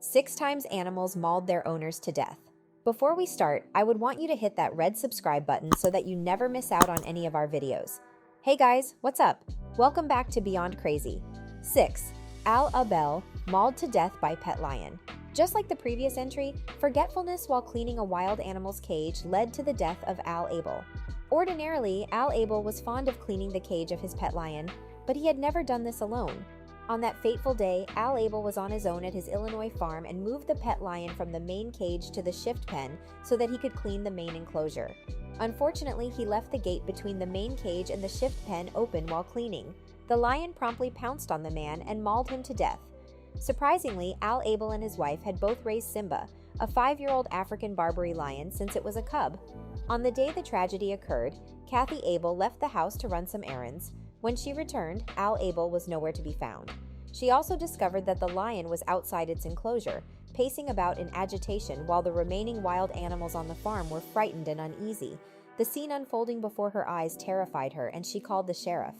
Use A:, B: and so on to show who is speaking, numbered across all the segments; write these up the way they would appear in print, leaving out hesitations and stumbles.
A: 6 times animals mauled their owners to death. Before we start, I would want you to hit that red subscribe button so that you never miss out on any of our videos. Hey guys, what's up? Welcome back to Beyond Crazy. 6. Al Abel, mauled to death by pet lion. Just like the previous entry, forgetfulness while cleaning a wild animal's cage led to the death of Al Abel. Ordinarily, Al Abel was fond of cleaning the cage of his pet lion, but he had never done this alone. On that fateful day, Al Abel was on his own at his Illinois farm and moved the pet lion from the main cage to the shift pen so that he could clean the main enclosure. Unfortunately, he left the gate between the main cage and the shift pen open while cleaning. The lion promptly pounced on the man and mauled him to death. Surprisingly, Al Abel and his wife had both raised Simba, a 5-year-old African Barbary lion, since it was a cub. On the day the tragedy occurred, Kathy Abel left the house to run some errands. When she returned, Al Abel was nowhere to be found. She also discovered that the lion was outside its enclosure, pacing about in agitation while the remaining wild animals on the farm were frightened and uneasy. The scene unfolding before her eyes terrified her, and she called the sheriff.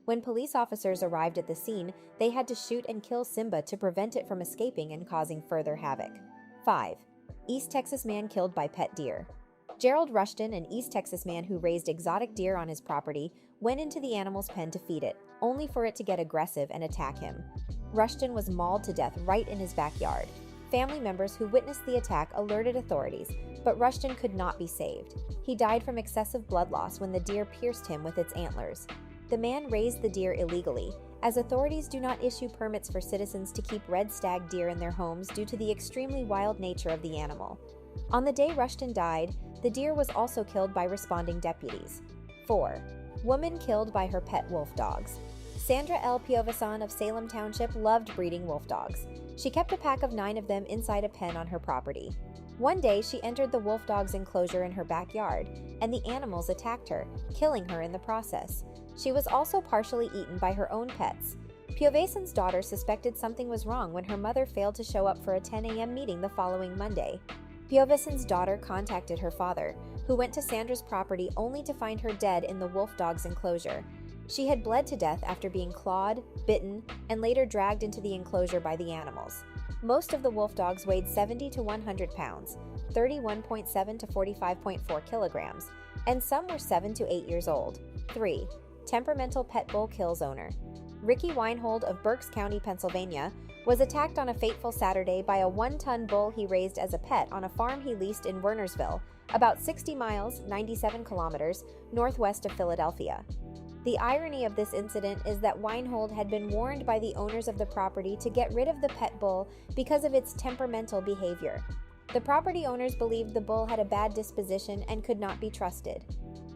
A: When police officers arrived at the scene, they had to shoot and kill Simba to prevent it from escaping and causing further havoc. 5. East Texas man killed by pet deer. Gerald Rushton, an East Texas man who raised exotic deer on his property, went into the animal's pen to feed it, only for it to get aggressive and attack him. Rushton was mauled to death right in his backyard. Family members who witnessed the attack alerted authorities, but Rushton could not be saved. He died from excessive blood loss when the deer pierced him with its antlers. The man raised the deer illegally, as authorities do not issue permits for citizens to keep red stag deer in their homes due to the extremely wild nature of the animal. On the day Rushton died, the deer was also killed by responding deputies. 4. Woman killed by her pet wolf dogs. Sandra L. Piovesan of Salem Township loved breeding wolf dogs. She kept a pack of 9 of them inside a pen on her property. One day, she entered the wolf dog's enclosure in her backyard, and the animals attacked her, killing her in the process. She was also partially eaten by her own pets. Piovesan's daughter suspected something was wrong when her mother failed to show up for a 10 a.m. meeting the following Monday. Piovesan's daughter contacted her father, who went to Sandra's property only to find her dead in the wolf dog's enclosure. She had bled to death after being clawed, bitten, and later dragged into the enclosure by the animals. Most of the wolf dogs weighed 70 to 100 pounds, 31.7 to 45.4 kilograms, and some were 7 to 8 years old. 3. Temperamental pet bull kills owner. Ricky Weinhold of Berks County, Pennsylvania, was attacked on a fateful Saturday by a 1-ton bull he raised as a pet on a farm he leased in Wernersville, about 60 miles, 97 kilometers, northwest of Philadelphia. The irony of this incident is that Weinhold had been warned by the owners of the property to get rid of the pet bull because of its temperamental behavior. The property owners believed the bull had a bad disposition and could not be trusted.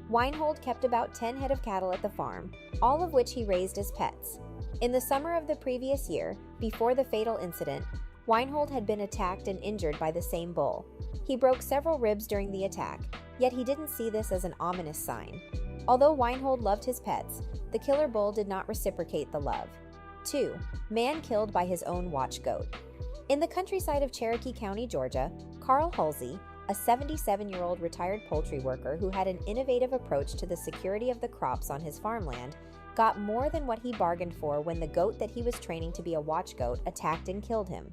A: Weinhold kept about 10 head of cattle at the farm, all of which he raised as pets. In the summer of the previous year, before the fatal incident, Weinhold had been attacked and injured by the same bull. He broke several ribs during the attack, yet he didn't see this as an ominous sign. Although Weinhold loved his pets, the killer bull did not reciprocate the love. 2. Man killed by his own watch goat. In the countryside of Cherokee County, Georgia, Carl Halsey, a 77-year-old retired poultry worker who had an innovative approach to the security of the crops on his farmland, got more than what he bargained for when the goat that he was training to be a watch goat attacked and killed him.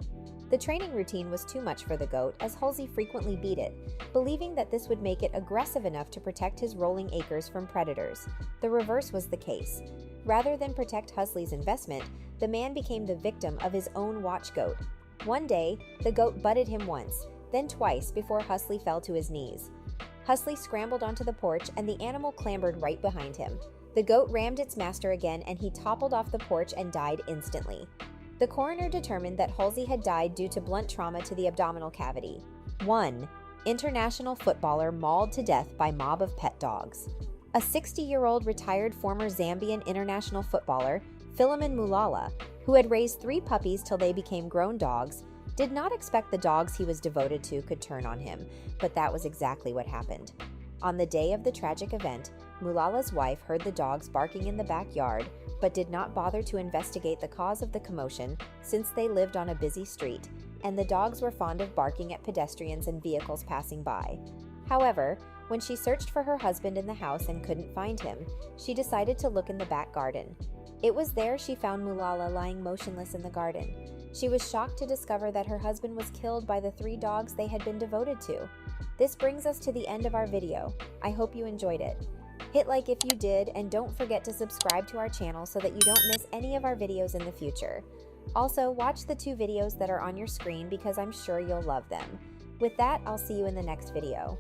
A: The training routine was too much for the goat, as Halsey frequently beat it, believing that this would make it aggressive enough to protect his rolling acres from predators. The reverse was the case. Rather than protect Halsey's investment, the man became the victim of his own watch goat. One day, the goat butted him once, then twice before Halsey fell to his knees. Halsey scrambled onto the porch and the animal clambered right behind him. The goat rammed its master again and he toppled off the porch and died instantly. The coroner determined that Halsey had died due to blunt trauma to the abdominal cavity. 1. International footballer mauled to death by mob of pet dogs. A 60-year-old retired former Zambian international footballer, Philemon Mulala, who had raised 3 puppies till they became grown dogs, did not expect the dogs he was devoted to could turn on him, but that was exactly what happened. On the day of the tragic event, Mulala's wife heard the dogs barking in the backyard, but did not bother to investigate the cause of the commotion since they lived on a busy street, and the dogs were fond of barking at pedestrians and vehicles passing by. However, when she searched for her husband in the house and couldn't find him, she decided to look in the back garden. It was there she found Mulala lying motionless in the garden. She was shocked to discover that her husband was killed by the 3 dogs they had been devoted to. This brings us to the end of our video. I hope you enjoyed it. Hit like if you did, and don't forget to subscribe to our channel so that you don't miss any of our videos in the future. Also, watch the 2 videos that are on your screen because I'm sure you'll love them. With that, I'll see you in the next video.